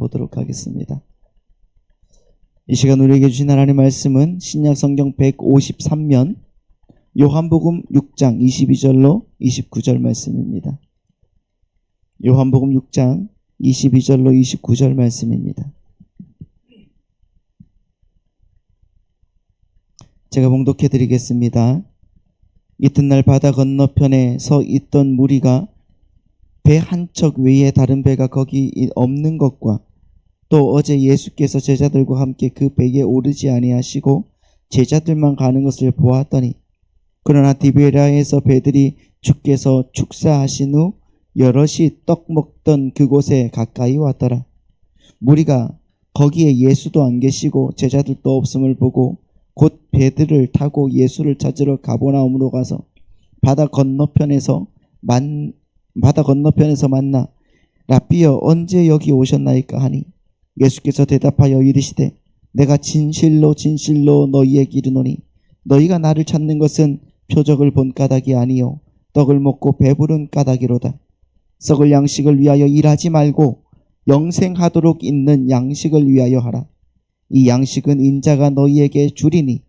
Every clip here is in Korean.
보도록 하겠습니다. 이 시간 우리에게 주신 하나님의 말씀은 신약 성경 153면 요한복음 6장 22절로 29절 말씀입니다. 요한복음 6장 22절로 29절 말씀입니다. 제가 봉독해 드리겠습니다. 이튿날 바다 건너편에 서 있던 무리가 배 한 척 외에 다른 배가 거기 없는 것과 또 어제 예수께서 제자들과 함께 그 배에 오르지 아니하시고 제자들만 가는 것을 보았더니 그러나 디베랴에서 배들이 주께서 축사하신 후 여럿이 떡 먹던 그곳에 가까이 왔더라. 무리가 거기에 예수도 안 계시고 제자들도 없음을 보고 곧 배들을 타고 예수를 찾으러 가버나움으로 가서 바다 건너편에서 만나 라삐여 언제 여기 오셨나이까 하니 예수께서 대답하여 이르시되 내가 진실로 진실로 너희에게 이르노니 너희가 나를 찾는 것은 표적을 본 까닭이 아니요 떡을 먹고 배부른 까닭이로다. 썩을 양식을 위하여 일하지 말고 영생하도록 있는 양식을 위하여 하라. 이 양식은 인자가 너희에게 주리니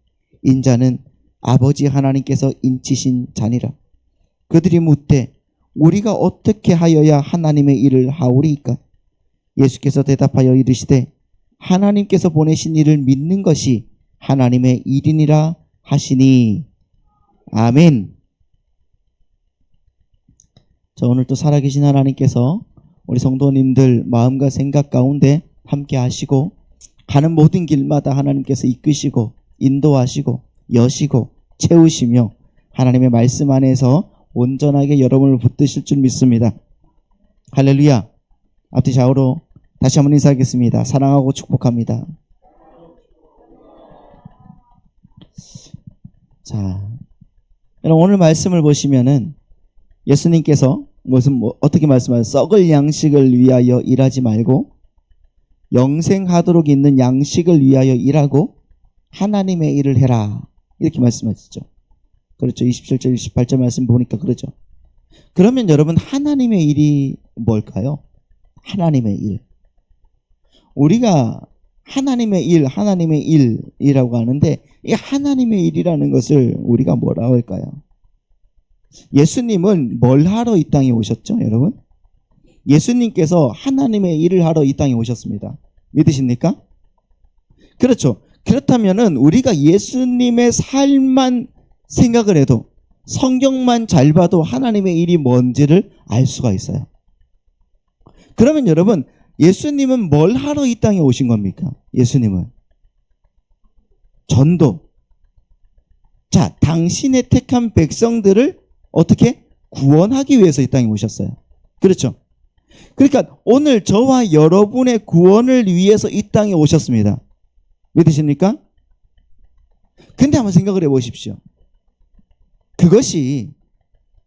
인자는 아버지 하나님께서 인치신 자니라. 그들이 묻되 우리가 어떻게 하여야 하나님의 일을 하오리이까? 예수께서 대답하여 이르시되 하나님께서 보내신 이를 믿는 것이 하나님의 일이니라 하시니. 아멘. 자, 오늘 또 살아계신 하나님께서 우리 성도님들 마음과 생각 가운데 함께 하시고 가는 모든 길마다 하나님께서 이끄시고 인도하시고 여시고 채우시며 하나님의 말씀 안에서 온전하게 여러분을 붙드실 줄 믿습니다. 할렐루야. 앞뒤 좌우로 다시 한번 인사하겠습니다. 사랑하고 축복합니다. 자, 여러분 오늘 말씀을 보시면은 예수님께서 어떻게 말씀하세요? 썩을 양식을 위하여 일하지 말고 영생하도록 있는 양식을 위하여 일하고 하나님의 일을 해라. 이렇게 말씀하시죠. 그렇죠. 27절, 28절 말씀 보니까 그러죠. 그러면 여러분 하나님의 일이 뭘까요? 하나님의 일. 우리가 하나님의 일이라고 하는데 이 하나님의 일이라는 것을 우리가 뭐라고 할까요? 예수님은 뭘 하러 이 땅에 오셨죠, 여러분? 예수님께서 하나님의 일을 하러 이 땅에 오셨습니다. 믿으십니까? 그렇죠. 그렇다면은 우리가 예수님의 삶만 생각을 해도 성경만 잘 봐도 하나님의 일이 뭔지를 알 수가 있어요. 그러면 여러분 예수님은 뭘 하러 이 땅에 오신 겁니까? 예수님은 전도. 자, 당신의 택한 백성들을 어떻게 구원하기 위해서 이 땅에 오셨어요. 그렇죠. 그러니까 오늘 저와 여러분의 구원을 위해서 이 땅에 오셨습니다. 믿으십니까? 근데 한번 생각을 해보십시오. 그것이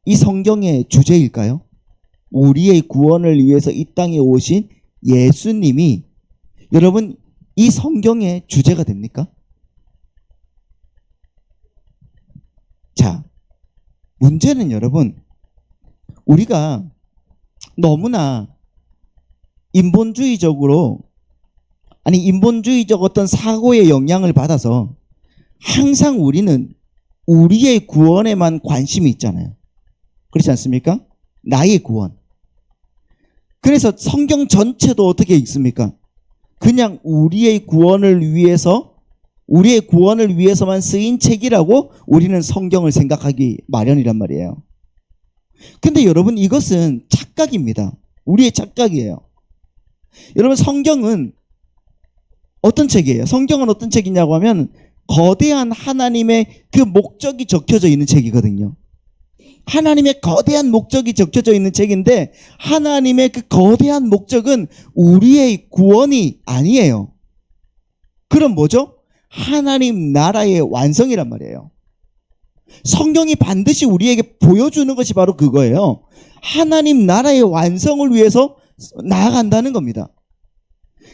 이 성경의 주제일까요? 우리의 구원을 위해서 이 땅에 오신 예수님이 여러분 이 성경의 주제가 됩니까? 자, 문제는 여러분 우리가 너무나 인본주의적 어떤 사고의 영향을 받아서 항상 우리는 우리의 구원에만 관심이 있잖아요. 그렇지 않습니까? 나의 구원. 그래서 성경 전체도 어떻게 읽습니까? 그냥 우리의 구원을 위해서만 쓰인 책이라고 우리는 성경을 생각하기 마련이란 말이에요. 근데 여러분 이것은 착각입니다. 우리의 착각이에요. 여러분 성경은 어떤 책이에요? 성경은 어떤 책이냐고 하면 거대한 하나님의 그 목적이 적혀져 있는 책이거든요. 하나님의 거대한 목적이 적혀져 있는 책인데 하나님의 그 거대한 목적은 우리의 구원이 아니에요. 그럼 뭐죠? 하나님 나라의 완성이란 말이에요. 성경이 반드시 우리에게 보여주는 것이 바로 그거예요. 하나님 나라의 완성을 위해서 나아간다는 겁니다.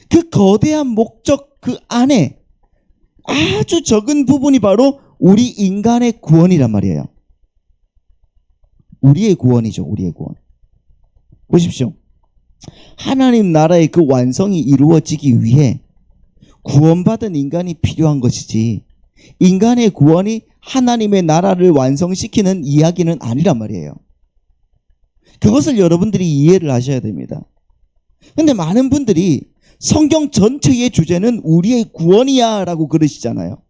그 거대한 목적 그 안에 아주 적은 부분이 바로 우리 인간의 구원이란 말이에요. 우리의 구원이죠. 우리의 구원. 보십시오. 하나님 나라의 그 완성이 이루어지기 위해 구원받은 인간이 필요한 것이지, 인간의 구원이 하나님의 나라를 완성시키는 이야기는 아니란 말이에요. 그것을 여러분들이 이해를 하셔야 됩니다. 근데 많은 분들이 성경 전체의 주제는 우리의 구원이야 라고 그러시잖아요.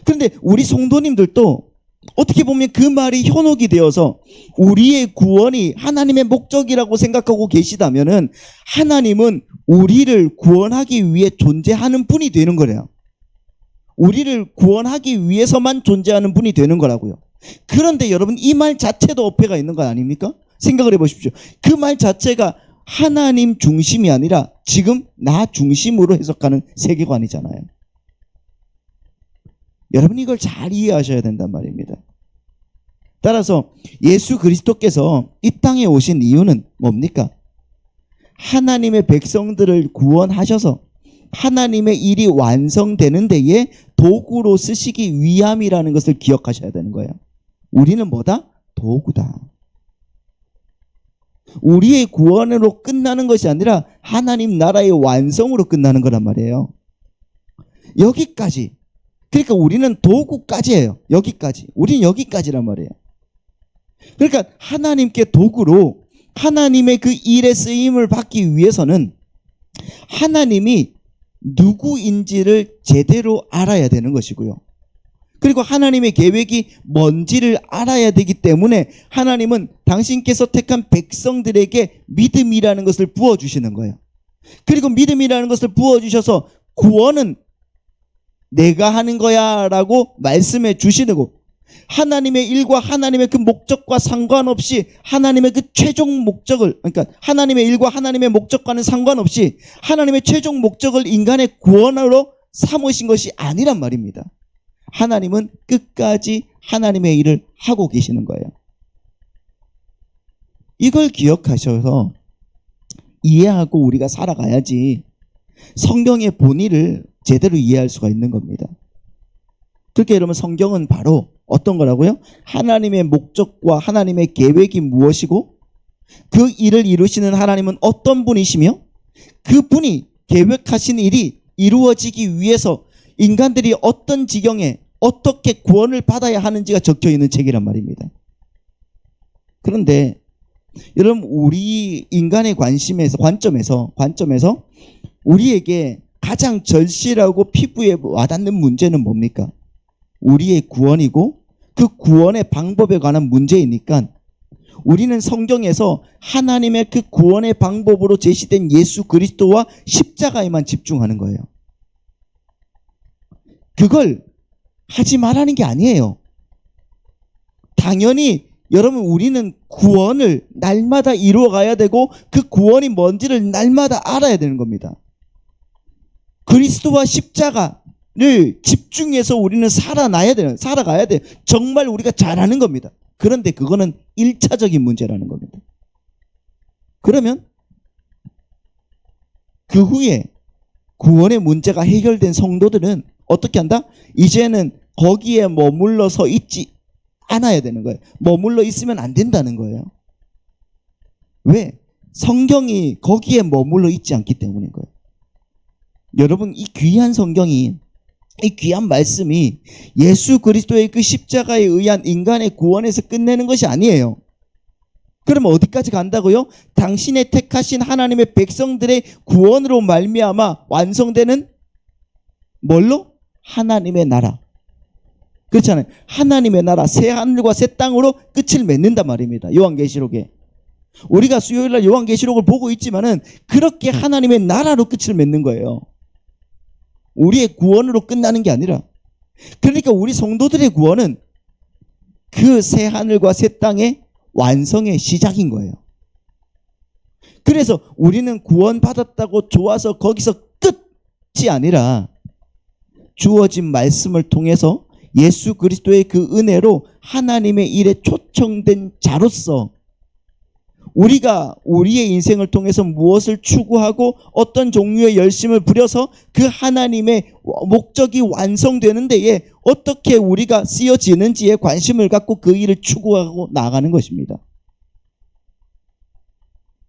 그런데 우리 성도님들도 어떻게 보면 그 말이 현혹이 되어서 우리의 구원이 하나님의 목적이라고 생각하고 계시다면은 하나님은 우리를 구원하기 위해 존재하는 분이 되는 거래요. 우리를 구원하기 위해서만 존재하는 분이 되는 거라고요. 그런데 여러분, 이 말 자체도 어폐가 있는 거 아닙니까? 생각을 해보십시오. 그 말 자체가 하나님 중심이 아니라 지금 나 중심으로 해석하는 세계관이잖아요. 여러분, 이걸 잘 이해하셔야 된단 말입니다. 따라서 예수 그리스도께서 이 땅에 오신 이유는 뭡니까? 하나님의 백성들을 구원하셔서 하나님의 일이 완성되는 데에 도구로 쓰시기 위함이라는 것을 기억하셔야 되는 거예요. 우리는 뭐다? 도구다. 우리의 구원으로 끝나는 것이 아니라 하나님 나라의 완성으로 끝나는 거란 말이에요. 여기까지. 그러니까 우리는 도구까지예요. 여기까지. 우리는 여기까지란 말이에요. 그러니까 하나님께 도구로 하나님의 그 일에 쓰임을 받기 위해서는 하나님이 누구인지를 제대로 알아야 되는 것이고요. 그리고 하나님의 계획이 뭔지를 알아야 되기 때문에 하나님은 당신께서 택한 백성들에게 믿음이라는 것을 부어주시는 거예요. 그리고 믿음이라는 것을 부어주셔서 구원은 내가 하는 거야 라고 말씀해 주시고, 하나님의 일과 하나님의 그 목적과 상관없이 하나님의 그 최종 목적을, 그러니까 하나님의 일과 하나님의 목적과는 상관없이 하나님의 최종 목적을 인간의 구원으로 삼으신 것이 아니란 말입니다. 하나님은 끝까지 하나님의 일을 하고 계시는 거예요. 이걸 기억하셔서 이해하고 우리가 살아가야지 성경의 본의를 제대로 이해할 수가 있는 겁니다. 그렇게 여러분, 성경은 바로 어떤 거라고요? 하나님의 목적과 하나님의 계획이 무엇이고 그 일을 이루시는 하나님은 어떤 분이시며 그 분이 계획하신 일이 이루어지기 위해서 인간들이 어떤 지경에 어떻게 구원을 받아야 하는지가 적혀 있는 책이란 말입니다. 그런데 여러분, 우리 인간의 관점에서 우리에게 가장 절실하고 피부에 와닿는 문제는 뭡니까? 우리의 구원이고 그 구원의 방법에 관한 문제이니까 우리는 성경에서 하나님의 그 구원의 방법으로 제시된 예수 그리스도와 십자가에만 집중하는 거예요. 그걸 하지 말라는 게 아니에요. 당연히 여러분, 우리는 구원을 날마다 이루어가야 되고 그 구원이 뭔지를 날마다 알아야 되는 겁니다. 그리스도와 십자가를 집중해서 우리는 살아가야 돼요. 정말 우리가 잘하는 겁니다. 그런데 그거는 1차적인 문제라는 겁니다. 그러면 그 후에 구원의 문제가 해결된 성도들은 어떻게 한다? 이제는 거기에 머물러서 있지 않아야 되는 거예요. 머물러 있으면 안 된다는 거예요. 왜? 성경이 거기에 머물러 있지 않기 때문인 거예요. 여러분, 이 귀한 성경이, 이 귀한 말씀이 예수 그리스도의 그 십자가에 의한 인간의 구원에서 끝내는 것이 아니에요. 그러면 어디까지 간다고요? 당신의 택하신 하나님의 백성들의 구원으로 말미암아 완성되는 뭘로? 하나님의 나라. 그렇잖아요. 하나님의 나라, 새 하늘과 새 땅으로 끝을 맺는단 말입니다. 요한계시록에. 우리가 수요일날 요한계시록을 보고 있지만은 그렇게 하나님의 나라로 끝을 맺는 거예요. 우리의 구원으로 끝나는 게 아니라. 그러니까 우리 성도들의 구원은 그 새 하늘과 새 땅의 완성의 시작인 거예요. 그래서 우리는 구원받았다고 좋아서 거기서 끝이 아니라 주어진 말씀을 통해서 예수 그리스도의 그 은혜로 하나님의 일에 초청된 자로서 우리가 우리의 인생을 통해서 무엇을 추구하고 어떤 종류의 열심을 부려서 그 하나님의 목적이 완성되는 데에 어떻게 우리가 쓰여지는지에 관심을 갖고 그 일을 추구하고 나아가는 것입니다.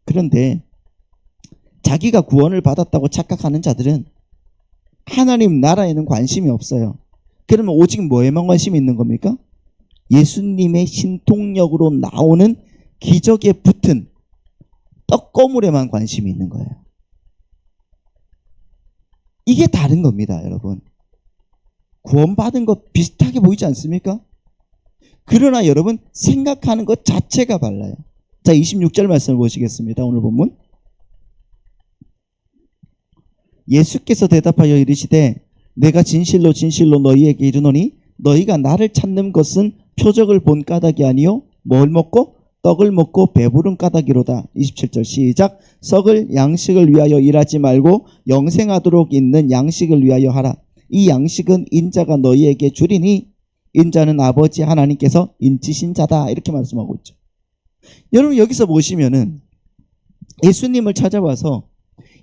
그런데 자기가 구원을 받았다고 착각하는 자들은 하나님 나라에는 관심이 없어요. 그러면 오직 뭐에만 관심이 있는 겁니까? 예수님의 신통력으로 나오는 기적에 붙은 떡고물에만 관심이 있는 거예요. 이게 다른 겁니다, 여러분. 구원받은 것 비슷하게 보이지 않습니까? 그러나 여러분 생각하는 것 자체가 달라요. 자, 26절 말씀을 보시겠습니다. 오늘 본문. 예수께서 대답하여 이르시되 내가 진실로 진실로 너희에게 이르노니 너희가 나를 찾는 것은 표적을 본 까닭이 아니요 뭘 먹고 떡을 먹고 배부른 까닭이로다. 27절 시작. 썩을 양식을 위하여 일하지 말고 영생하도록 있는 양식을 위하여 하라. 이 양식은 인자가 너희에게 주리니 인자는 아버지 하나님께서 인치신 자다. 이렇게 말씀하고 있죠. 여러분 여기서 보시면은 예수님을 찾아와서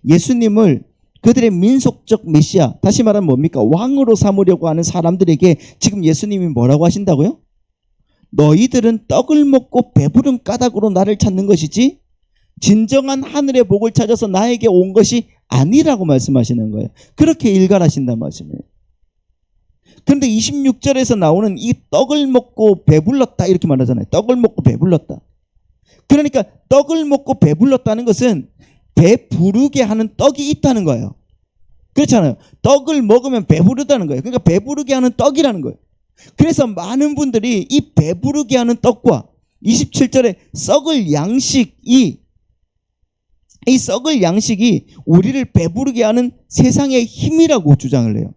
예수님을 그들의 민속적 메시아, 다시 말하면 뭡니까? 왕으로 삼으려고 하는 사람들에게 지금 예수님이 뭐라고 하신다고요? 너희들은 떡을 먹고 배부른 까닭으로 나를 찾는 것이지 진정한 하늘의 복을 찾아서 나에게 온 것이 아니라고 말씀하시는 거예요. 그렇게 일갈하신단 말씀이에요. 그런데 26절에서 나오는 이 떡을 먹고 배불렀다 이렇게 말하잖아요. 떡을 먹고 배불렀다. 그러니까 떡을 먹고 배불렀다는 것은 배부르게 하는 떡이 있다는 거예요. 그렇잖아요. 떡을 먹으면 배부르다는 거예요. 그러니까 배부르게 하는 떡이라는 거예요. 그래서 많은 분들이 이 배부르게 하는 떡과 27절에 썩을 양식이 이 썩을 양식이 우리를 배부르게 하는 세상의 힘이라고 주장을 해요.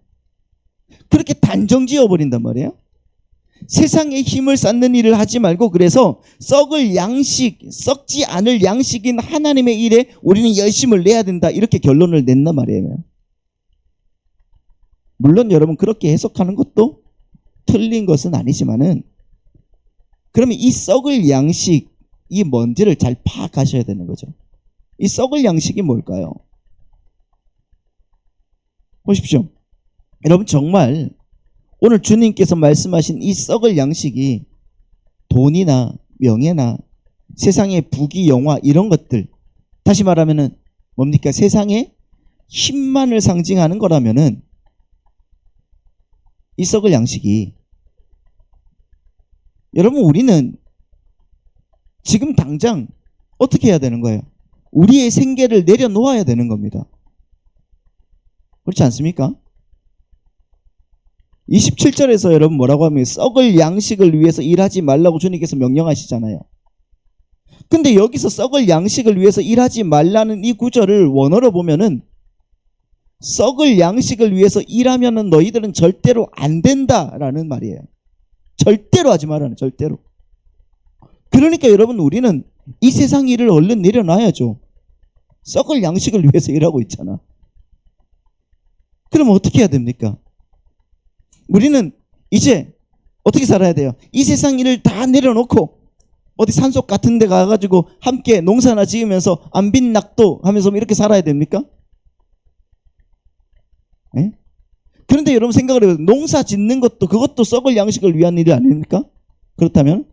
그렇게 단정 지어버린단 말이에요. 세상의 힘을 쌓는 일을 하지 말고 그래서 썩을 양식, 썩지 않을 양식인 하나님의 일에 우리는 열심을 내야 된다. 이렇게 결론을 냈단 말이에요. 물론 여러분 그렇게 해석하는 것도 틀린 것은 아니지만은 그러면 이 썩을 양식이 뭔지를 잘 파악하셔야 되는 거죠. 이 썩을 양식이 뭘까요? 보십시오. 여러분 정말 오늘 주님께서 말씀하신 이 썩을 양식이 돈이나 명예나 세상의 부귀 영화 이런 것들, 다시 말하면은 뭡니까? 세상의 힘만을 상징하는 거라면은 이 썩을 양식이 여러분 우리는 지금 당장 어떻게 해야 되는 거예요? 우리의 생계를 내려놓아야 되는 겁니다. 그렇지 않습니까? 27절에서 여러분 뭐라고 하면 썩을 양식을 위해서 일하지 말라고 주님께서 명령하시잖아요. 근데 여기서 썩을 양식을 위해서 일하지 말라는 이 구절을 원어로 보면은 썩을 양식을 위해서 일하면은 너희들은 절대로 안 된다라는 말이에요. 절대로 하지 말라는, 절대로. 그러니까 여러분 우리는 이 세상 일을 얼른 내려놔야죠. 썩을 양식을 위해서 일하고 있잖아. 그럼 어떻게 해야 됩니까? 우리는 이제 어떻게 살아야 돼요? 이 세상 일을 다 내려놓고 어디 산속 같은 데 가가지고 함께 농사나 지으면서 안빈낙도 하면서 이렇게 살아야 됩니까? 네? 그런데 여러분 생각을 해보세요. 농사 짓는 것도 그것도 썩을 양식을 위한 일이 아닙니까? 그렇다면?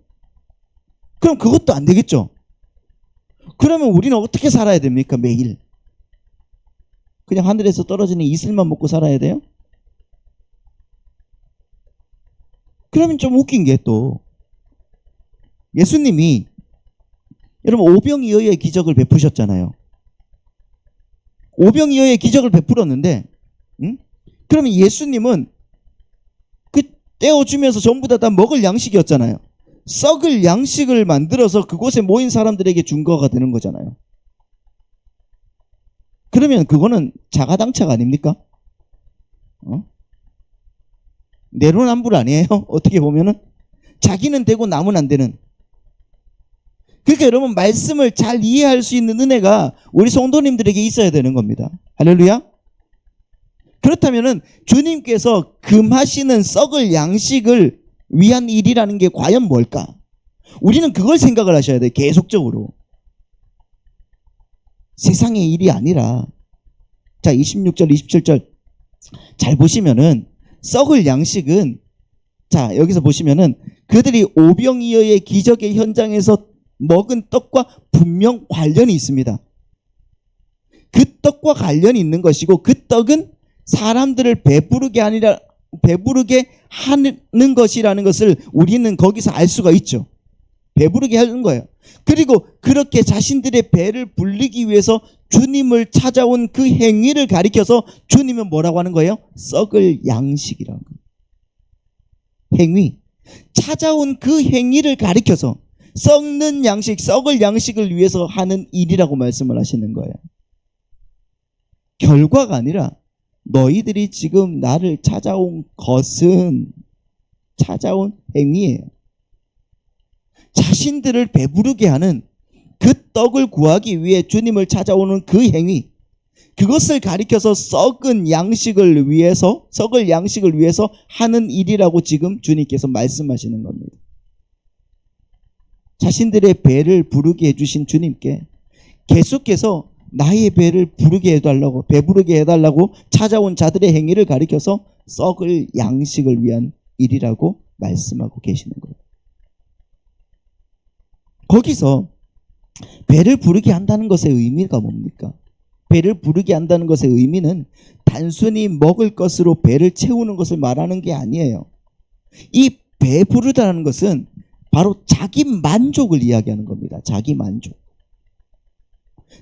그럼 그것도 안 되겠죠? 그러면 우리는 어떻게 살아야 됩니까? 매일 그냥 하늘에서 떨어지는 이슬만 먹고 살아야 돼요? 그러면 좀 웃긴 게 또 예수님이 여러분 오병이어의 기적을 베푸셨잖아요. 오병이어의 기적을 베풀었는데 그러면 예수님은 그 떼어주면서 전부 다 먹을 양식이었잖아요. 썩을 양식을 만들어서 그곳에 모인 사람들에게 준 거가 되는 거잖아요. 그러면 그거는 자가당착 아닙니까? 내로남불 아니에요? 어떻게 보면은 자기는 되고 남은 안 되는. 그러니까 여러분 말씀을 잘 이해할 수 있는 은혜가 우리 성도님들에게 있어야 되는 겁니다. 할렐루야. 그렇다면은 주님께서 금하시는 썩을 양식을 위한 일이라는 게 과연 뭘까? 우리는 그걸 생각을 하셔야 돼요. 계속적으로. 세상의 일이 아니라 자 26절 27절 잘 보시면은 썩을 양식은 자 여기서 보시면은 그들이 오병이어의 기적의 현장에서 먹은 떡과 분명 관련이 있습니다. 그 떡과 관련이 있는 것이고 그 떡은 사람들을 배부르게 하는 것이라는 것을 우리는 거기서 알 수가 있죠. 배부르게 하는 거예요. 그리고 그렇게 자신들의 배를 불리기 위해서 주님을 찾아온 그 행위를 가리켜서 주님은 뭐라고 하는 거예요? 썩을 양식이라는 거예요. 행위. 찾아온 그 행위를 가리켜서 썩는 양식, 썩을 양식을 위해서 하는 일이라고 말씀을 하시는 거예요. 결과가 아니라 너희들이 지금 나를 찾아온 것은 찾아온 행위예요. 자신들을 배부르게 하는 그 떡을 구하기 위해 주님을 찾아오는 그 행위, 그것을 가리켜서 썩을 양식을 위해서 하는 일이라고 지금 주님께서 말씀하시는 겁니다. 자신들의 배를 부르게 해주신 주님께 계속해서 나의 배를 배부르게 해달라고 찾아온 자들의 행위를 가리켜서 썩을 양식을 위한 일이라고 말씀하고 계시는 거예요. 거기서 배를 부르게 한다는 것의 의미가 뭡니까? 배를 부르게 한다는 것의 의미는 단순히 먹을 것으로 배를 채우는 것을 말하는 게 아니에요. 이 배 부르다는 것은 바로 자기 만족을 이야기하는 겁니다. 자기 만족.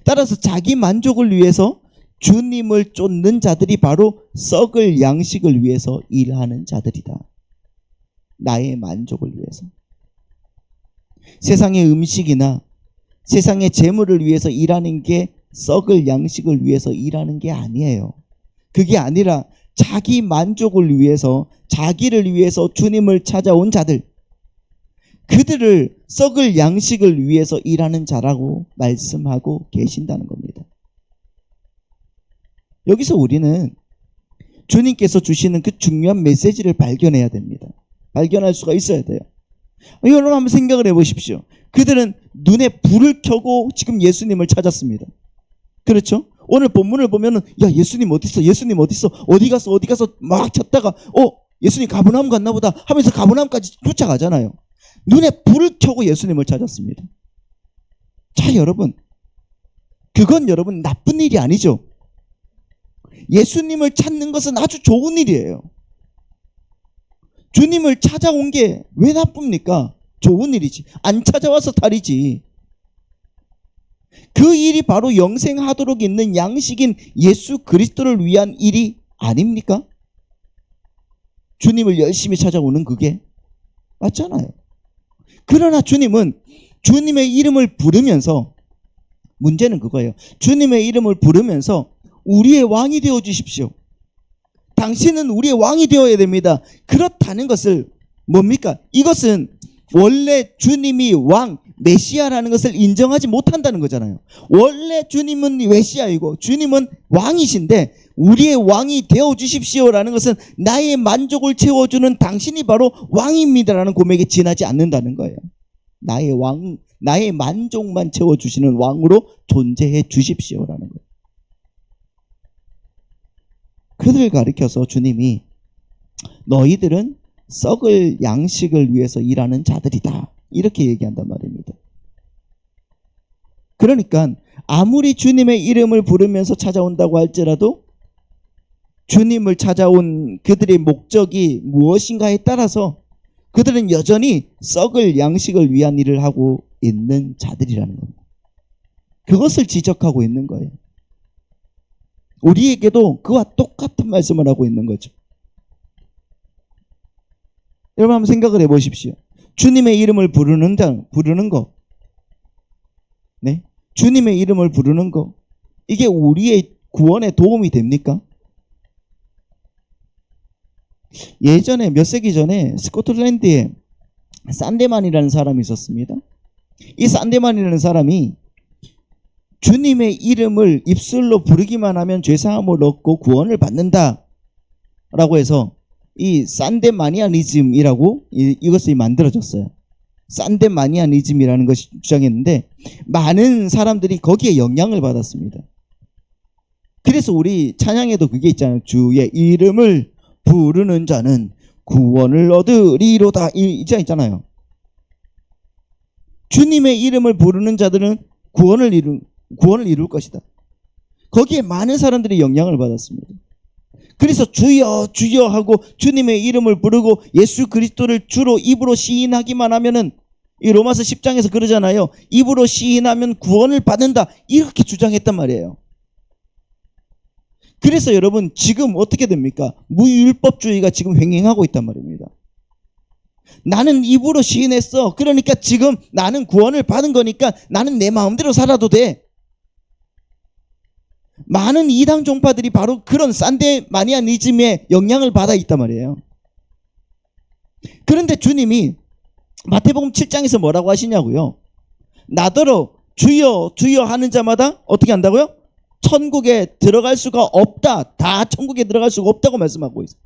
따라서 자기 만족을 위해서 주님을 쫓는 자들이 바로 썩을 양식을 위해서 일하는 자들이다. 나의 만족을 위해서. 세상의 음식이나 세상의 재물을 위해서 일하는 게 썩을 양식을 위해서 일하는 게 아니에요. 그게 아니라 자기 만족을 위해서, 자기를 위해서 주님을 찾아온 자들, 그들을 썩을 양식을 위해서 일하는 자라고 말씀하고 계신다는 겁니다. 여기서 우리는 주님께서 주시는 그 중요한 메시지를 발견해야 됩니다. 발견할 수가 있어야 돼요. 여러분 한번 생각을 해보십시오. 그들은 눈에 불을 켜고 지금 예수님을 찾았습니다. 그렇죠? 오늘 본문을 보면은 야 예수님 어디 있어? 예수님 어디 있어? 어디 가서 막 찾다가 예수님 가버나움 갔나 보다 하면서 가버나움까지 쫓아가잖아요. 눈에 불을 켜고 예수님을 찾았습니다. 자 여러분, 그건 여러분 나쁜 일이 아니죠. 예수님을 찾는 것은 아주 좋은 일이에요. 주님을 찾아온 게 왜 나쁩니까? 좋은 일이지. 안 찾아와서 탈이지. 그 일이 바로 영생하도록 있는 양식인 예수 그리스도를 위한 일이 아닙니까? 주님을 열심히 찾아오는 그게 맞잖아요. 그러나 주님은 주님의 이름을 부르면서, 문제는 그거예요. 주님의 이름을 부르면서 우리의 왕이 되어 주십시오. 당신은 우리의 왕이 되어야 됩니다. 그렇다는 것을 뭡니까? 이것은 원래 주님이 왕, 메시아라는 것을 인정하지 못한다는 거잖아요. 원래 주님은 메시아이고 주님은 왕이신데 우리의 왕이 되어 주십시오라는 것은 나의 만족을 채워주는 당신이 바로 왕입니다라는 고백에 지나지 않는다는 거예요. 나의 만족만 채워주시는 왕으로 존재해 주십시오라는 거예요. 그들을 가리켜서 주님이 너희들은 썩을 양식을 위해서 일하는 자들이다. 이렇게 얘기한단 말입니다. 그러니까 아무리 주님의 이름을 부르면서 찾아온다고 할지라도 주님을 찾아온 그들의 목적이 무엇인가에 따라서 그들은 여전히 썩을 양식을 위한 일을 하고 있는 자들이라는 겁니다. 그것을 지적하고 있는 거예요. 우리에게도 그와 똑같은 말씀을 하고 있는 거죠. 여러분 한번 생각을 해보십시오. 주님의 이름을 부르는 거, 네? 주님의 이름을 부르는 거, 이게 우리의 구원에 도움이 됩니까? 예전에 몇 세기 전에 스코틀랜드에 산데만이라는 사람이 있었습니다. 이 산데만이라는 사람이 주님의 이름을 입술로 부르기만 하면 죄사함을 얻고 구원을 받는다 라고 해서 이 산데마니아니즘이라고 이것이 만들어졌어요. 산데마니아니즘이라는 것이 주장했는데 많은 사람들이 거기에 영향을 받았습니다. 그래서 우리 찬양에도 그게 있잖아요. 주의 이름을 부르는 자는 구원을 얻으리로다. 이 장 있잖아요. 주님의 이름을 부르는 자들은 구원을 이룰 것이다. 거기에 많은 사람들이 영향을 받았습니다. 그래서 주여 주여 하고 주님의 이름을 부르고 예수 그리스도를 주로 입으로 시인하기만 하면은, 이 로마서 10장에서 그러잖아요. 입으로 시인하면 구원을 받는다, 이렇게 주장했단 말이에요. 그래서 여러분 지금 어떻게 됩니까? 무율법주의가 지금 횡행하고 있단 말입니다. 나는 입으로 시인했어. 그러니까 지금 나는 구원을 받은 거니까 나는 내 마음대로 살아도 돼. 많은 이단 종파들이 바로 그런 산데마니아니즘의 영향을 받아 있단 말이에요. 그런데 주님이 마태복음 7장에서 뭐라고 하시냐고요? 나더러 주여 주여 하는 자마다 어떻게 한다고요? 천국에 들어갈 수가 없다. 다 천국에 들어갈 수가 없다고 말씀하고 있어요.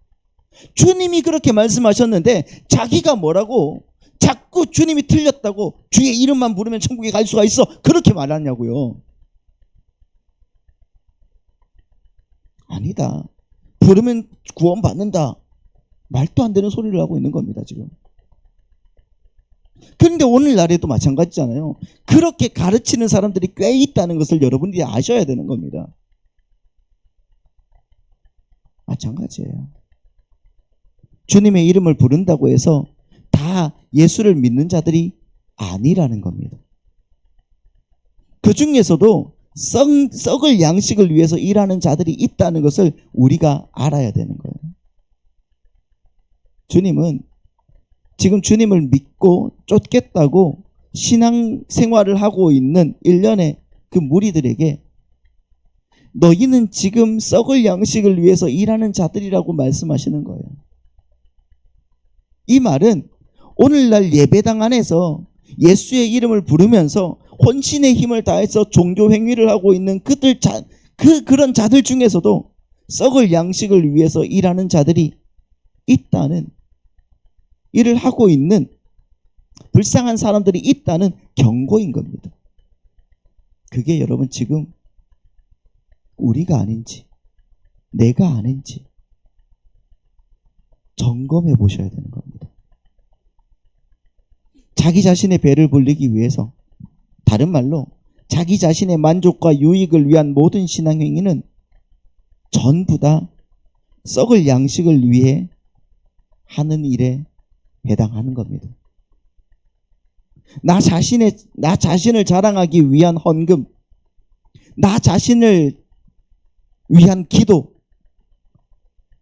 주님이 그렇게 말씀하셨는데 자기가 뭐라고 자꾸 주님이 틀렸다고 주의 이름만 부르면 천국에 갈 수가 있어, 그렇게 말하냐고요. 아니다. 부르면 구원받는다. 말도 안 되는 소리를 하고 있는 겁니다, 지금. 그런데 오늘날에도 마찬가지잖아요. 그렇게 가르치는 사람들이 꽤 있다는 것을 여러분들이 아셔야 되는 겁니다. 마찬가지예요. 주님의 이름을 부른다고 해서 다 예수를 믿는 자들이 아니라는 겁니다. 그 중에서도 썩을 양식을 위해서 일하는 자들이 있다는 것을 우리가 알아야 되는 거예요. 주님은 지금 주님을 믿고 쫓겠다고 신앙생활을 하고 있는 일련의 그 무리들에게 너희는 지금 썩을 양식을 위해서 일하는 자들이라고 말씀하시는 거예요. 이 말은 오늘날 예배당 안에서 예수의 이름을 부르면서 혼신의 힘을 다해서 종교 행위를 하고 있는 그런 자들 중에서도 썩을 양식을 위해서 일하는 자들이 있다는, 일을 하고 있는 불쌍한 사람들이 있다는 경고인 겁니다. 그게 여러분 지금 우리가 아닌지 내가 아닌지 점검해 보셔야 되는 겁니다. 자기 자신의 배를 불리기 위해서, 다른 말로 자기 자신의 만족과 유익을 위한 모든 신앙행위는 전부 다 썩을 양식을 위해 하는 일에 해당하는 겁니다. 나 자신을 자랑하기 위한 헌금, 나 자신을 위한 기도,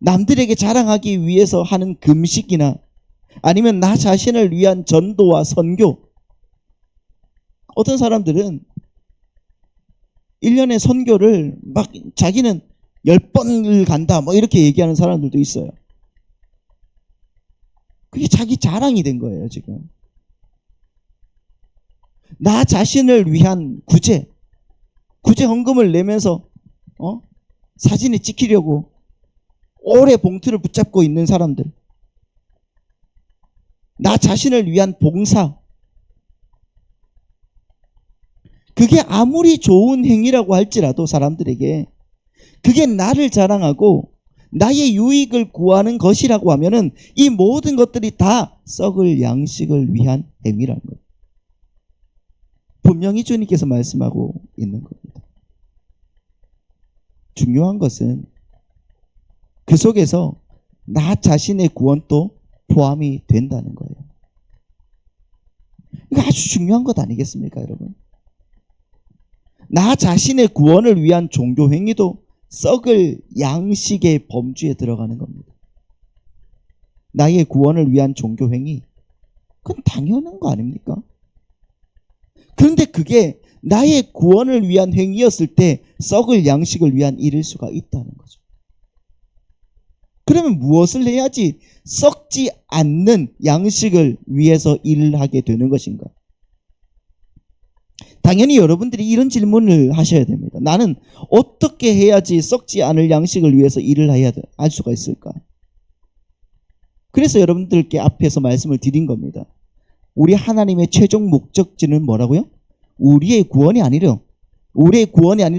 남들에게 자랑하기 위해서 하는 금식이나 아니면 나 자신을 위한 전도와 선교. 어떤 사람들은 1년에 선교를 막 자기는 10번을 간다 뭐 이렇게 얘기하는 사람들도 있어요. 그게 자기 자랑이 된 거예요, 지금. 나 자신을 위한 구제 헌금을 내면서 사진에 찍히려고 오래 봉투를 붙잡고 있는 사람들, 나 자신을 위한 봉사, 그게 아무리 좋은 행위라고 할지라도 사람들에게 그게 나를 자랑하고 나의 유익을 구하는 것이라고 하면은 이 모든 것들이 다 썩을 양식을 위한 행위라는 거예요. 분명히 주님께서 말씀하고 있는 겁니다. 중요한 것은 그 속에서 나 자신의 구원도 포함이 된다는 거예요. 이거 아주 중요한 것 아니겠습니까, 여러분? 나 자신의 구원을 위한 종교 행위도 썩을 양식의 범주에 들어가는 겁니다. 나의 구원을 위한 종교 행위, 그건 당연한 거 아닙니까? 그런데 그게 나의 구원을 위한 행위였을 때 썩을 양식을 위한 일일 수가 있다는 거죠. 그러면 무엇을 해야지 썩지 않는 양식을 위해서 일을 하게 되는 것인가? 당연히 여러분들이 이런 질문을 하셔야 됩니다. 나는 어떻게 해야지 썩지 않을 양식을 위해서 일을 할 수가 있을까? 그래서 여러분들께 앞에서 말씀을 드린 겁니다. 우리 하나님의 최종 목적지는 뭐라고요? 우리의 구원이 아니라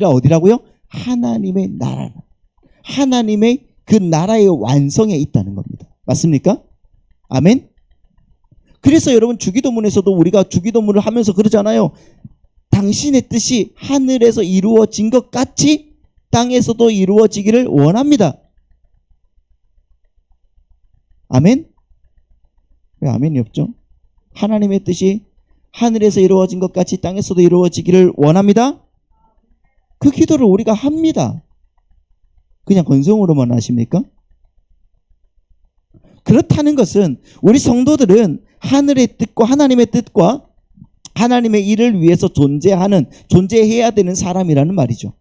어디라고요? 하나님의 나라. 하나님의 그 나라의 완성에 있다는 겁니다. 맞습니까? 아멘? 그래서 여러분 주기도문에서도 우리가 주기도문을 하면서 그러잖아요. 당신의 뜻이 하늘에서 이루어진 것 같이 땅에서도 이루어지기를 원합니다. 아멘? 왜 아멘이 없죠? 하나님의 뜻이 하늘에서 이루어진 것 같이 땅에서도 이루어지기를 원합니다. 그 기도를 우리가 합니다. 그냥 건성으로만 하십니까? 그렇다는 것은 우리 성도들은 하늘의 뜻과 하나님의 뜻과 하나님의 일을 위해서 존재해야 되는 사람이라는 말이죠.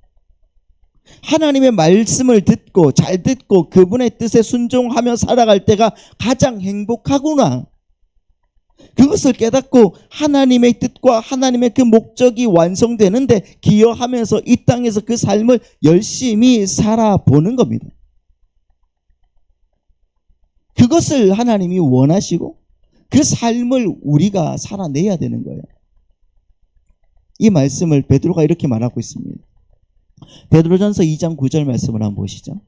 하나님의 말씀을 듣고 잘 듣고 그분의 뜻에 순종하며 살아갈 때가 가장 행복하구나. 그것을 깨닫고 하나님의 뜻과 하나님의 그 목적이 완성되는데 기여하면서 이 땅에서 그 삶을 열심히 살아보는 겁니다. 그것을 하나님이 원하시고 그 삶을 우리가 살아내야 되는 거예요. 이 말씀을 베드로가 이렇게 말하고 있습니다. 베드로전서 2장 9절 말씀을 한번 보시죠.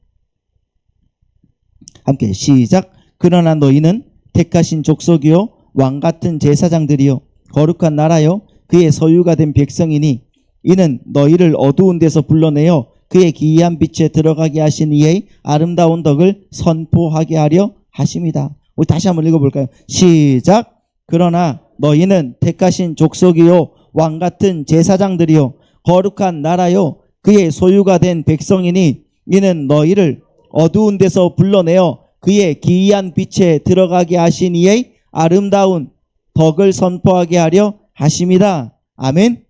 함께 시작. 그러나 너희는 택하신 족속이요 왕같은 제사장들이요 거룩한 나라요 그의 소유가 된 백성이니 이는 너희를 어두운 데서 불러내어 그의 기이한 빛에 들어가게 하신 이의 아름다운 덕을 선포하게 하려 하심이다. 우리 다시 한번 읽어볼까요? 시작. 그러나 너희는 택하신 족속이요 왕같은 제사장들이요 거룩한 나라요 그의 소유가 된 백성이니 이는 너희를 어두운 데서 불러내어 그의 기이한 빛에 들어가게 하신 이의 아름다운 덕을 선포하게 하려 하심이다. 아멘.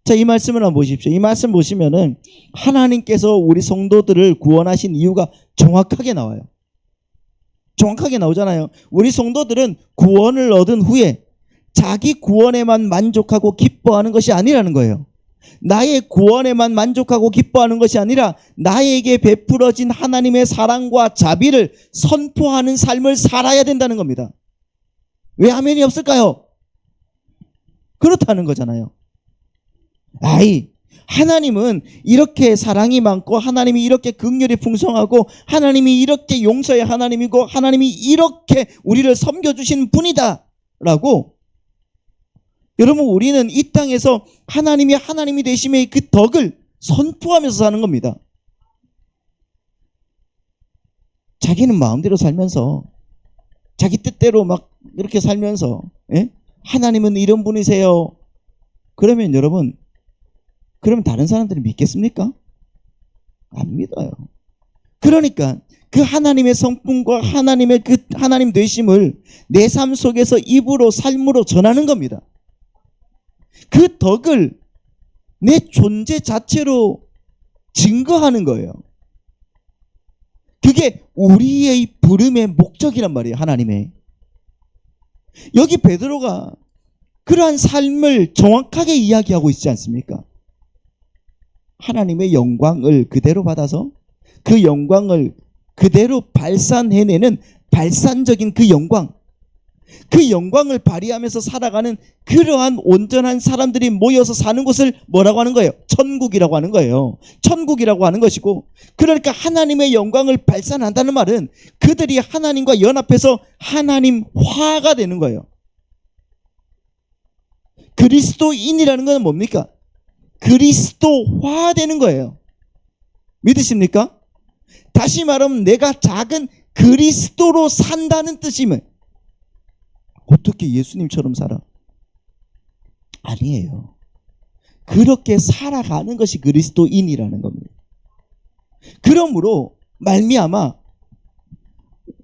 자, 이 말씀을 한번 보십시오. 이 말씀 보시면은 하나님께서 우리 성도들을 구원하신 이유가 정확하게 나와요. 정확하게 나오잖아요. 우리 성도들은 구원을 얻은 후에 자기 구원에만 만족하고 기뻐하는 것이 아니라는 거예요. 나의 구원에만 만족하고 기뻐하는 것이 아니라 나에게 베풀어진 하나님의 사랑과 자비를 선포하는 삶을 살아야 된다는 겁니다. 왜 아멘이 없을까요? 그렇다는 거잖아요. 하나님은 이렇게 사랑이 많고 하나님이 이렇게 긍휼이 풍성하고 하나님이 이렇게 용서의 하나님이고 하나님이 이렇게 우리를 섬겨주신 분이다 라고 여러분 우리는 이 땅에서 하나님이 되심의 그 덕을 선포하면서 사는 겁니다. 자기는 마음대로 살면서 자기 뜻대로 막 이렇게 살면서 하나님은 이런 분이세요. 그러면 여러분 그러면 다른 사람들이 믿겠습니까? 안 믿어요. 그러니까 그 하나님의 성품과 하나님의 그 하나님 되심을 내 삶 속에서 입으로 삶으로 전하는 겁니다. 그 덕을 내 존재 자체로 증거하는 거예요. 그게 우리의 부름의 목적이란 말이에요. 하나님의. 여기 베드로가 그러한 삶을 정확하게 이야기하고 있지 않습니까? 하나님의 영광을 그대로 받아서 그 영광을 그대로 발산해내는 발산적인 그 영광을 발휘하면서 살아가는 그러한 온전한 사람들이 모여서 사는 곳을 뭐라고 하는 거예요? 천국이라고 하는 거예요. 천국이라고 하는 것이고, 그러니까 하나님의 영광을 발산한다는 말은 그들이 하나님과 연합해서 하나님화가 되는 거예요. 그리스도인이라는 건 뭡니까? 그리스도화 되는 거예요. 믿으십니까? 다시 말하면 내가 작은 그리스도로 산다는 뜻이면 어떻게 예수님처럼 살아? 아니에요. 그렇게 살아가는 것이 그리스도인이라는 겁니다. 그러므로 말미암아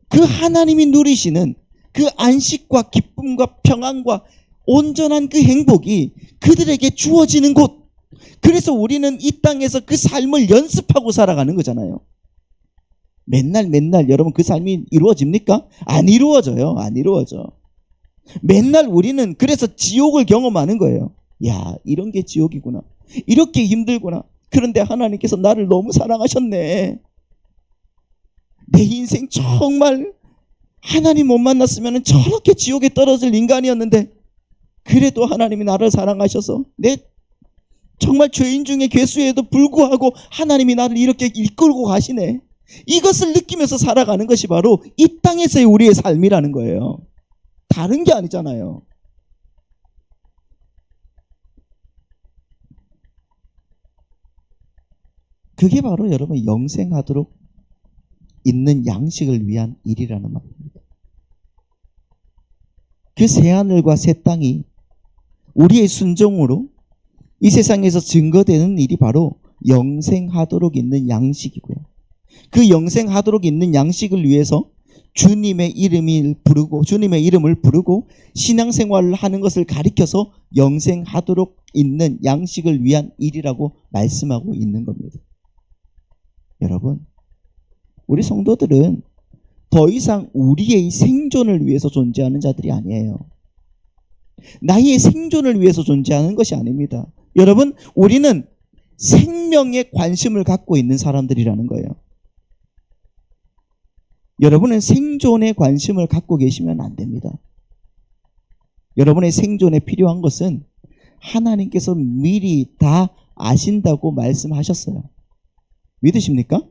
그 하나님이 누리시는 그 안식과 기쁨과 평안과 온전한 그 행복이 그들에게 주어지는 곳, 그래서 우리는 이 땅에서 그 삶을 연습하고 살아가는 거잖아요. 맨날 여러분 그 삶이 이루어집니까? 안 이루어져요. 안 이루어져. 맨날 우리는 그래서 지옥을 경험하는 거예요. 야, 이런 게 지옥이구나. 이렇게 힘들구나. 그런데 하나님께서 나를 너무 사랑하셨네. 내 인생 정말 하나님 못 만났으면 저렇게 지옥에 떨어질 인간이었는데 그래도 하나님이 나를 사랑하셔서 내 정말 죄인 중에 괴수에도 불구하고 하나님이 나를 이렇게 이끌고 가시네. 이것을 느끼면서 살아가는 것이 바로 이 땅에서의 우리의 삶이라는 거예요. 다른 게 아니잖아요. 그게 바로 여러분 영생하도록 있는 양식을 위한 일이라는 말입니다. 그 새하늘과 새 땅이 우리의 순종으로 이 세상에서 증거되는 일이 바로 영생하도록 있는 양식이고요. 그 영생하도록 있는 양식을 위해서 주님의 이름을 부르고 신앙생활을 하는 것을 가리켜서 영생하도록 있는 양식을 위한 일이라고 말씀하고 있는 겁니다. 여러분, 우리 성도들은 더 이상 우리의 생존을 위해서 존재하는 자들이 아니에요. 나의 생존을 위해서 존재하는 것이 아닙니다. 여러분, 우리는 생명에 관심을 갖고 있는 사람들이라는 거예요. 여러분은 생존에 관심을 갖고 계시면 안 됩니다. 여러분의 생존에 필요한 것은 하나님께서 미리 다 아신다고 말씀하셨어요. 믿으십니까?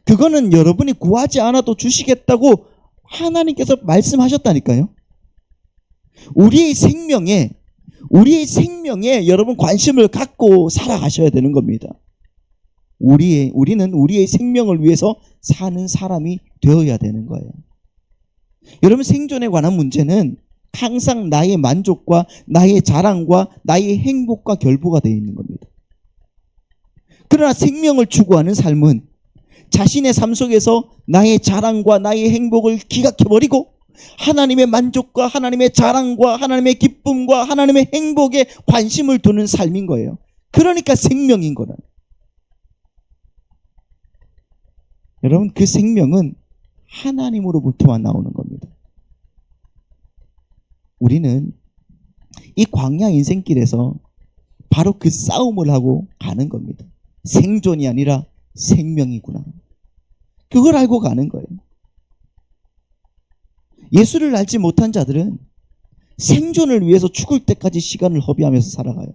그거는 여러분이 구하지 않아도 주시겠다고 하나님께서 말씀하셨다니까요. 우리의 생명에 여러분 관심을 갖고 살아가셔야 되는 겁니다. 우리는 우리의 생명을 위해서 사는 사람이 되어야 되는 거예요. 여러분, 생존에 관한 문제는 항상 나의 만족과 나의 자랑과 나의 행복과 결부가 되어 있는 겁니다. 그러나 생명을 추구하는 삶은 자신의 삶 속에서 나의 자랑과 나의 행복을 기각해버리고 하나님의 만족과 하나님의 자랑과 하나님의 기쁨과 하나님의 행복에 관심을 두는 삶인 거예요. 그러니까 생명인 거는. 여러분, 그 생명은 하나님으로부터만 나오는 겁니다. 우리는 이 광야 인생길에서 바로 그 싸움을 하고 가는 겁니다. 생존이 아니라 생명이구나. 그걸 알고 가는 거예요. 예수를 알지 못한 자들은 생존을 위해서 죽을 때까지 시간을 허비하면서 살아가요.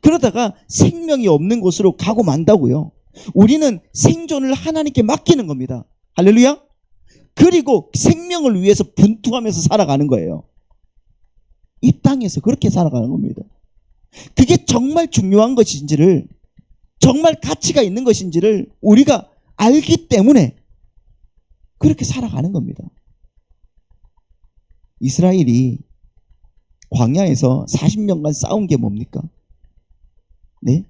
그러다가 생명이 없는 곳으로 가고 만다고요. 우리는 생존을 하나님께 맡기는 겁니다. 할렐루야. 그리고 생명을 위해서 분투하면서 살아가는 거예요. 이 땅에서 그렇게 살아가는 겁니다. 그게 정말 중요한 것인지를, 정말 가치가 있는 것인지를 우리가 알기 때문에 그렇게 살아가는 겁니다. 이스라엘이 광야에서 40년간 싸운 게 뭡니까? 네?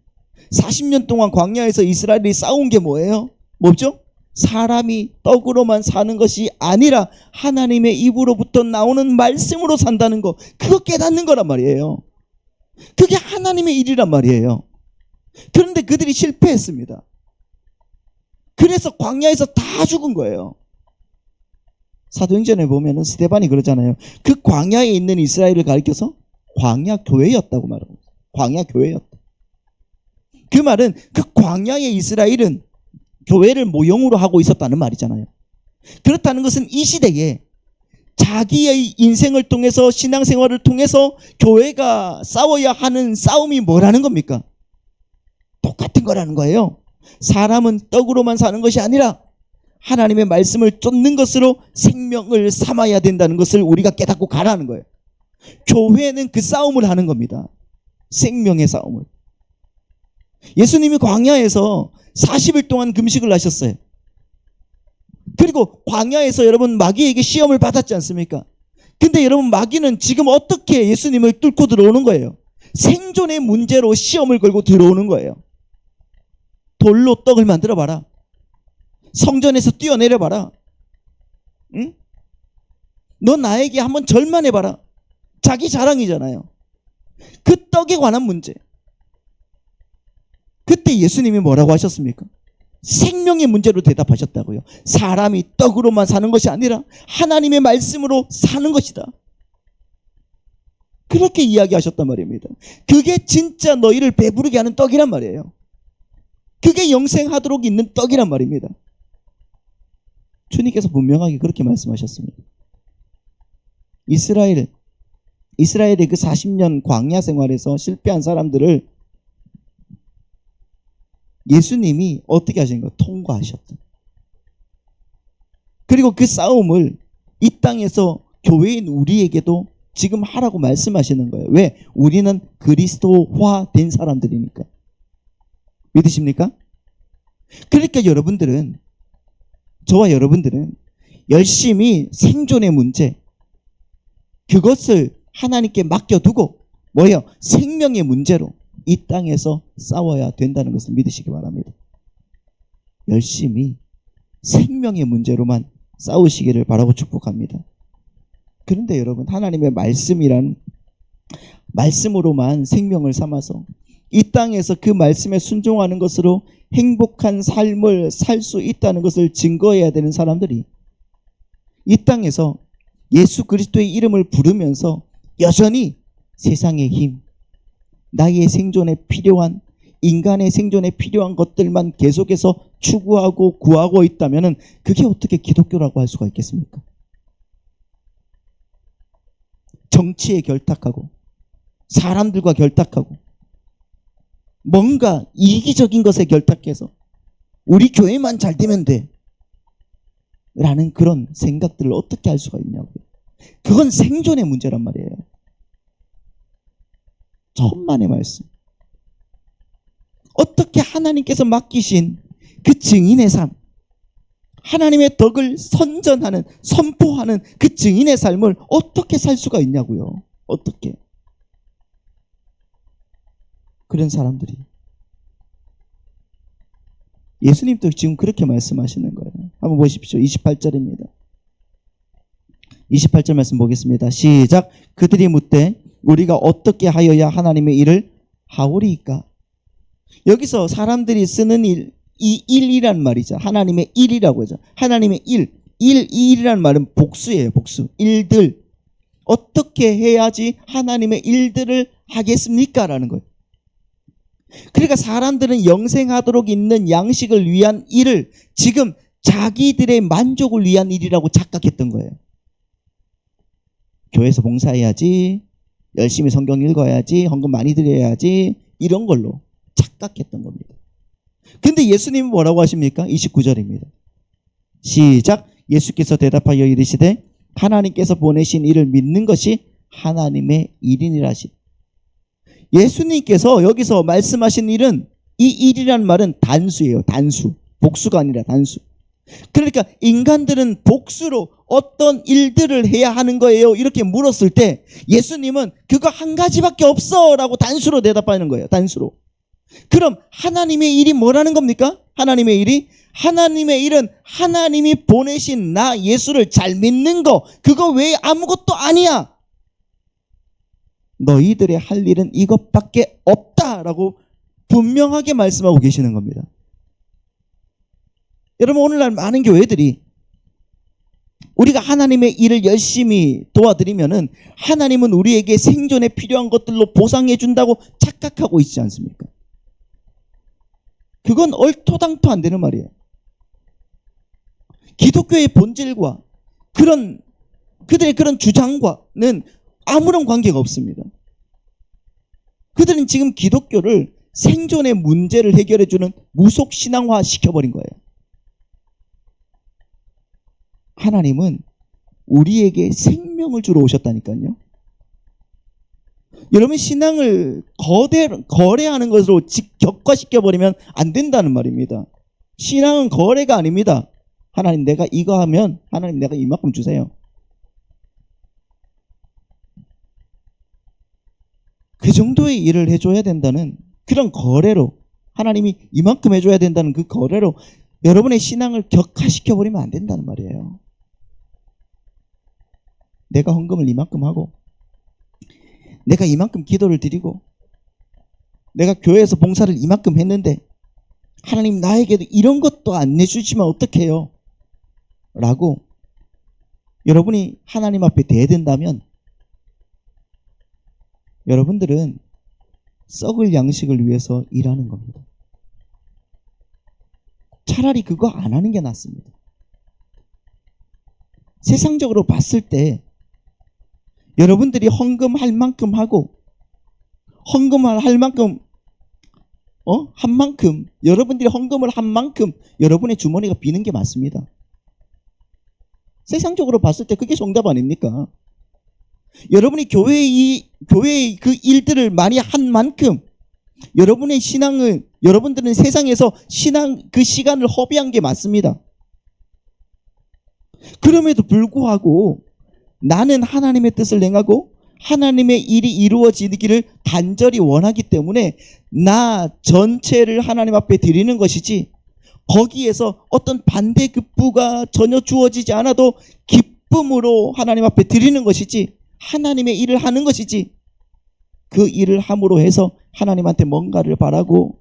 40년 동안 광야에서 이스라엘이 싸운 게 뭐예요? 뭐죠? 사람이 떡으로만 사는 것이 아니라 하나님의 입으로부터 나오는 말씀으로 산다는 거, 그거 깨닫는 거란 말이에요. 그게 하나님의 일이란 말이에요. 그런데 그들이 실패했습니다. 그래서 광야에서 다 죽은 거예요. 사도행전에 보면은 스데반이 그러잖아요. 그 광야에 있는 이스라엘을 가리켜서 광야 교회였다고 말하고 있어요. 광야 교회였다. 그 말은 그 광야의 이스라엘은 교회를 모형으로 하고 있었다는 말이잖아요. 그렇다는 것은 이 시대에 자기의 인생을 통해서, 신앙생활을 통해서 교회가 싸워야 하는 싸움이 뭐라는 겁니까? 똑같은 거라는 거예요. 사람은 떡으로만 사는 것이 아니라 하나님의 말씀을 쫓는 것으로 생명을 삼아야 된다는 것을 우리가 깨닫고 가라는 거예요. 교회는 그 싸움을 하는 겁니다. 생명의 싸움을. 예수님이 광야에서 40일 동안 금식을 하셨어요. 그리고 광야에서 여러분 마귀에게 시험을 받았지 않습니까? 근데 여러분, 마귀는 지금 어떻게 예수님을 뚫고 들어오는 거예요? 생존의 문제로 시험을 걸고 들어오는 거예요. 돌로 떡을 만들어 봐라. 성전에서 뛰어내려 봐라. 응? 너 나에게 한번 절만해 봐라. 자기 자랑이잖아요. 그 떡에 관한 문제. 그때 예수님이 뭐라고 하셨습니까? 생명의 문제로 대답하셨다고요. 사람이 떡으로만 사는 것이 아니라 하나님의 말씀으로 사는 것이다. 그렇게 이야기하셨단 말입니다. 그게 진짜 너희를 배부르게 하는 떡이란 말이에요. 그게 영생하도록 있는 떡이란 말입니다. 주님께서 분명하게 그렇게 말씀하셨습니다. 이스라엘의 그 40년 광야 생활에서 실패한 사람들을 예수님이 어떻게 하신 거예요? 통과하셨다. 그리고 그 싸움을 이 땅에서 교회인 우리에게도 지금 하라고 말씀하시는 거예요. 왜? 우리는 그리스도화 된 사람들이니까. 믿으십니까? 그러니까 여러분들은, 저와 여러분들은 열심히 생존의 문제, 그것을 하나님께 맡겨두고 뭐예요? 생명의 문제로 이 땅에서 싸워야 된다는 것을 믿으시기 바랍니다. 열심히 생명의 문제로만 싸우시기를 바라고 축복합니다. 그런데 여러분, 하나님의 말씀이란 말씀으로만 생명을 삼아서 이 땅에서 그 말씀에 순종하는 것으로 행복한 삶을 살 수 있다는 것을 증거해야 되는 사람들이 이 땅에서 예수 그리스도의 이름을 부르면서 여전히 세상의 힘, 나의 생존에 필요한, 인간의 생존에 필요한 것들만 계속해서 추구하고 구하고 있다면 그게 어떻게 기독교라고 할 수가 있겠습니까? 정치에 결탁하고 사람들과 결탁하고 뭔가 이기적인 것에 결탁해서 우리 교회만 잘 되면 돼 라는 그런 생각들을 어떻게 할 수가 있냐고요. 그건 생존의 문제란 말이에요. 천만의 말씀. 어떻게 하나님께서 맡기신 그 증인의 삶, 하나님의 덕을 선전하는, 선포하는 그 증인의 삶을 어떻게 살 수가 있냐고요. 어떻게. 그런 사람들이. 예수님도 지금 그렇게 말씀하시는 거예요. 한번 보십시오. 28절입니다. 28절 말씀 보겠습니다. 시작. 그들이 묻되 우리가 어떻게 하여야 하나님의 일을 하오리이까? 여기서 사람들이 쓰는 일, 이 일이란 말이죠. 하나님의 일이라고 하죠. 하나님의 일이란 말은 복수예요. 복수. 일들. 어떻게 해야지 하나님의 일들을 하겠습니까? 라는 거예요. 그러니까 사람들은 영생하도록 있는 양식을 위한 일을 지금 자기들의 만족을 위한 일이라고 착각했던 거예요. 교회에서 봉사해야지, 열심히 성경 읽어야지, 헌금 많이 드려야지, 이런 걸로 착각했던 겁니다. 근데 예수님은 뭐라고 하십니까? 29절입니다. 시작. 예수께서 대답하여 이르시되 하나님께서 보내신 이를 믿는 것이 하나님의 일이니라 하시. 예수님께서 여기서 말씀하신 일은, 이 일이란 말은 단수예요. 단수. 복수가 아니라 단수. 그러니까 인간들은 복수로 어떤 일들을 해야 하는 거예요? 이렇게 물었을 때 예수님은 그거 한 가지밖에 없어 라고 단수로 대답하는 거예요. 단수로. 그럼 하나님의 일이 뭐라는 겁니까? 하나님의 일이? 하나님의 일은 하나님이 보내신 나 예수를 잘 믿는 거, 그거 외에 아무것도 아니야. 너희들의 할 일은 이것밖에 없다라고 분명하게 말씀하고 계시는 겁니다. 여러분, 오늘날 많은 교회들이 우리가 하나님의 일을 열심히 도와드리면은 하나님은 우리에게 생존에 필요한 것들로 보상해 준다고 착각하고 있지 않습니까? 그건 얼토당토 안 되는 말이에요. 기독교의 본질과 그들의 그런 주장과는 아무런 관계가 없습니다. 그들은 지금 기독교를 생존의 문제를 해결해 주는 무속신앙화 시켜버린 거예요. 하나님은 우리에게 생명을 주러 오셨다니까요. 여러분, 신앙을 거래하는 것으로 격화시켜버리면 안 된다는 말입니다. 신앙은 거래가 아닙니다. 하나님 내가 이거 하면 하나님 내가 이만큼 주세요. 그 정도의 일을 해줘야 된다는 그런 거래로, 하나님이 이만큼 해줘야 된다는 그 거래로 여러분의 신앙을 격화시켜버리면 안 된다는 말이에요. 내가 헌금을 이만큼 하고, 내가 이만큼 기도를 드리고, 내가 교회에서 봉사를 이만큼 했는데 하나님 나에게도 이런 것도 안 내주시면 어떡해요? 라고 여러분이 하나님 앞에 대든다면 여러분들은 썩을 양식을 위해서 일하는 겁니다. 차라리 그거 안 하는 게 낫습니다. 세상적으로 봤을 때 여러분들이 헌금할 만큼 하고, 헌금을 할 만큼 한 만큼, 여러분들이 헌금을 한 만큼 여러분의 주머니가 비는 게 맞습니다. 세상적으로 봤을 때 그게 정답 아닙니까? 여러분이 교회의 그 일들을 많이 한 만큼 여러분의 신앙은, 여러분들은 세상에서 신앙 그 시간을 허비한 게 맞습니다. 그럼에도 불구하고 나는 하나님의 뜻을 행하고 하나님의 일이 이루어지기를 간절히 원하기 때문에 나 전체를 하나님 앞에 드리는 것이지, 거기에서 어떤 반대급부가 전혀 주어지지 않아도 기쁨으로 하나님 앞에 드리는 것이지, 하나님의 일을 하는 것이지, 그 일을 함으로 해서 하나님한테 뭔가를 바라고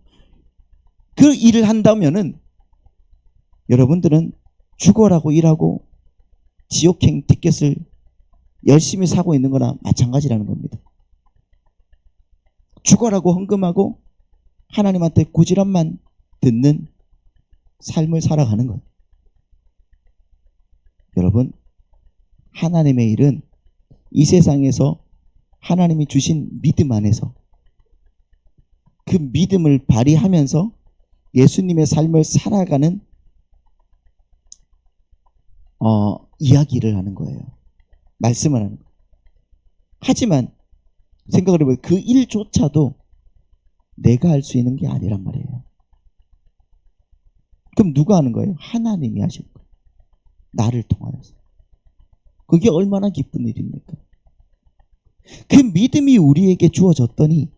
그 일을 한다면은 여러분들은 죽어라고 일하고 지옥행 티켓을 열심히 사고 있는 거나 마찬가지라는 겁니다. 죽어라고 헌금하고 하나님한테 고지랖만 듣는 삶을 살아가는 거예요. 여러분, 하나님의 일은 이 세상에서 하나님이 주신 믿음 안에서 그 믿음을 발휘하면서 예수님의 삶을 살아가는 이야기를 하는 거예요. 말씀을 하는 거예요. 하지만 생각을 해보면 그 일조차도 내가 할 수 있는 게 아니란 말이에요. 그럼 누가 하는 거예요? 하나님이 하실 거예요. 나를 통하여서. 그게 얼마나 기쁜 일입니까? 그 믿음이 우리에게 주어졌더니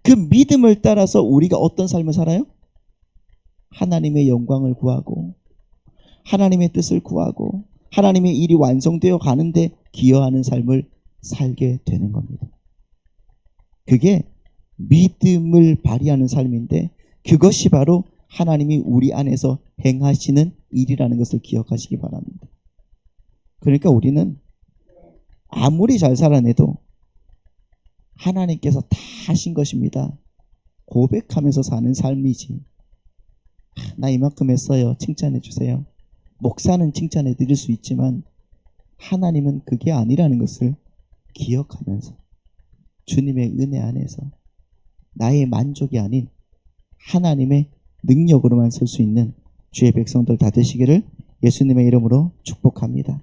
그 믿음을 따라서 우리가 어떤 삶을 살아요? 하나님의 영광을 구하고 하나님의 뜻을 구하고 하나님의 일이 완성되어 가는데 기여하는 삶을 살게 되는 겁니다. 그게 믿음을 발휘하는 삶인데 그것이 바로 하나님이 우리 안에서 행하시는 일이라는 것을 기억하시기 바랍니다. 그러니까 우리는 아무리 잘 살아내도 하나님께서 다 하신 것입니다. 고백하면서 사는 삶이지. 나 이만큼 했어요. 칭찬해 주세요. 목사는 칭찬해 드릴 수 있지만 하나님은 그게 아니라는 것을 기억하면서 주님의 은혜 안에서 나의 만족이 아닌 하나님의 능력으로만 설 수 있는 주의 백성들 다 되시기를 예수님의 이름으로 축복합니다.